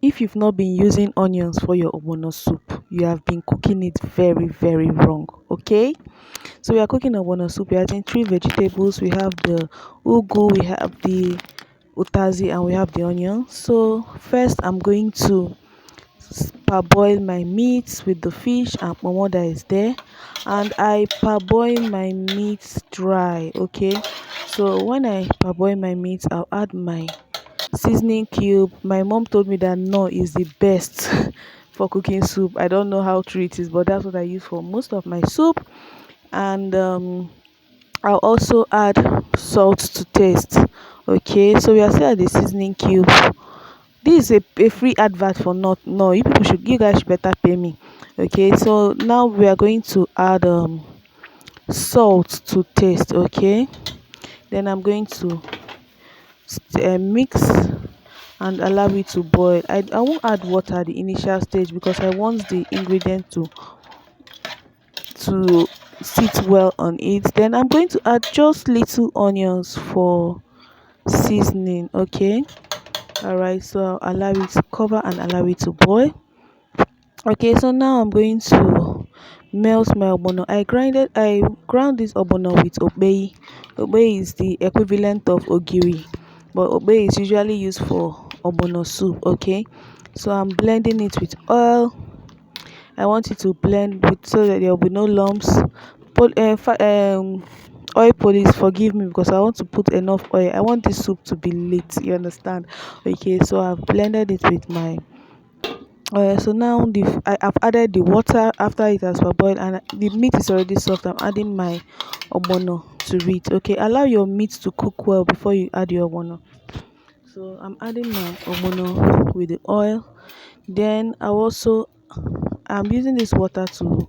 if you've not been using onions for your ogbono soup, you have been cooking it very, very wrong. Okay, so we are cooking ogbono soup. We are adding three vegetables. We have the ugu, we have the utazi, and we have the onion. So first I'm going to parboil my meat with the fish and pomo that is there, and I parboil my meat dry. Okay, so when I parboil my meat, I'll add my seasoning cube. My mom told me that no is the best for cooking soup. I don't know how true it is, but that's what I use for most of my soup. And I'll also add salt to taste. Okay, so we are still at the seasoning cube. This is a free advert for not no, you guys should better pay me. Okay, so now we are going to add salt to taste. Okay, then I'm going to mix and allow it to boil. I won't add water at the initial stage because I want the ingredient to sit well on it. Then I'm going to add just little onions for seasoning. Okay, all right, so I'll allow it to cover and allow it to boil. Okay, so now I'm going to melt my ogbono. I ground this ogbono with obey. Obey is the equivalent of ogiri, but obey is usually used for ogbono soup. Okay, so I'm blending it with oil. I want it to blend with so that there will be no lumps. Oil police, forgive me because I want to put enough oil. I want this soup to be lit. You understand? Okay, so I've blended it with my so now I've added the water after it has parboiled, and the meat is already soft. I'm adding my ogbono to it. Okay, allow your meat to cook well before you add your ogbono. So I'm adding my ogbono with the oil. Then I'm using this water to,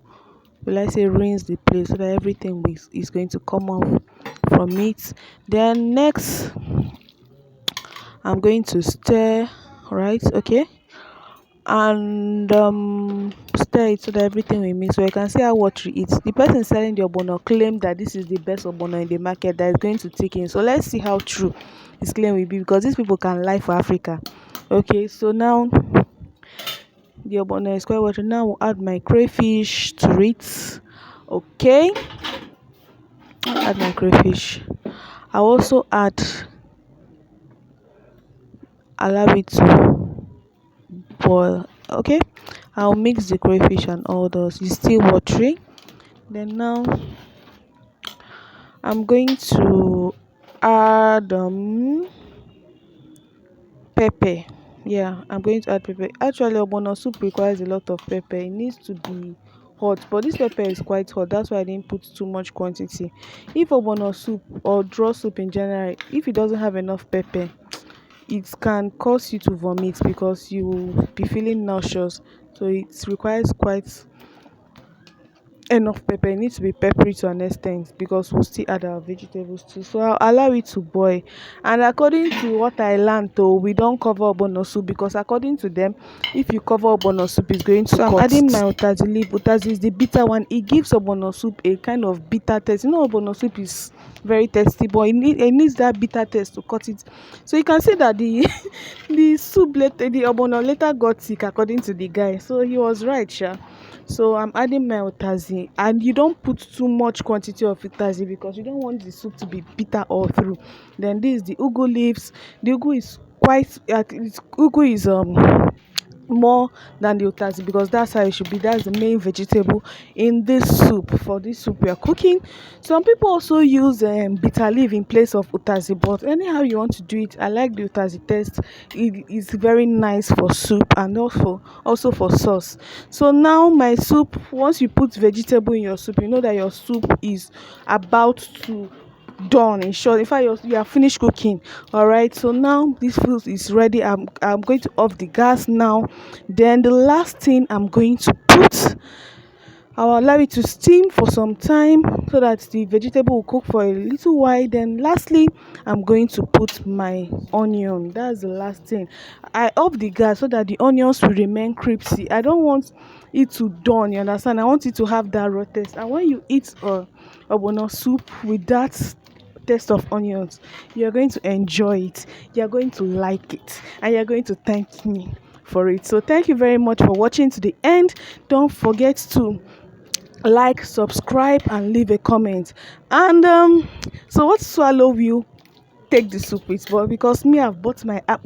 will I say, rinse the plate so that everything is going to come off from it. Then next I'm going to stir, right? Okay, and stir it so that everything will mix. So you can see how watery it is. The person selling the ogbono claimed that this is the best ogbono in the market that is going to take in. So let's see how true his claim will be, because these people can lie for Africa. Okay, so now the ogbono is quite watery. Now we'll add my crayfish to it. Okay, add my crayfish. I'll also allow it to boil. Okay, I'll mix the crayfish and all those. It's still watery. Then now I'm going to add pepper. Yeah, I'm going to add pepper. Actually, ogbono soup requires a lot of pepper. It needs to be hot, but this pepper is quite hot. That's why I didn't put too much quantity. If ogbono soup or draw soup in general, if it doesn't have enough pepper, it can cause you to vomit because you will be feeling nauseous. So it requires quite enough pepper. It needs to be peppery to an extent because we'll still add our vegetables too. So I'll allow it to boil. And according to what I learned though, we don't cover ogbono soup because according to them, if you cover ogbono soup, it's going to I'm adding my utazi leaf. Utazi is the bitter one. It gives ogbono soup a kind of bitter taste. You know, ogbono soup is very tasty, but it needs that bitter taste to cut it. So you can see that the the soup later, the ogbono later got sick according to the guy. So he was right, sha. So I'm adding my utazi, and you don't put too much quantity of utazi because you don't want the soup to be bitter all through. Then this is the ugu leaves. The ugu is ugu is more than the utazi because that's how it should be. That's the main vegetable in this soup. For this soup we are cooking, some people also use bitter leaf in place of utazi, but anyhow you want to do it, I like the utazi taste. It is very nice for soup and also for sauce. So now my soup, once you put vegetable in your soup, you know that your soup is about to done. In short, in fact, you are finished cooking. All right, so now this food is ready. I'm going to off the gas now. Then the last thing I'm going to put, I'll allow it to steam for some time so that the vegetable will cook for a little while. Then lastly, I'm going to put my onion. That's the last thing. I off the gas so that the onions will remain crispy. I don't want it to done, you understand? I want it to have that raw taste. And when you eat ogbono soup with that taste of onions, you're going to enjoy it, you're going to like it, and you're going to thank me. for it. So thank you very much for watching to the end. Don't forget to like, subscribe, and leave a comment. And so what swallow you take the soup with? But because me, I've bought my app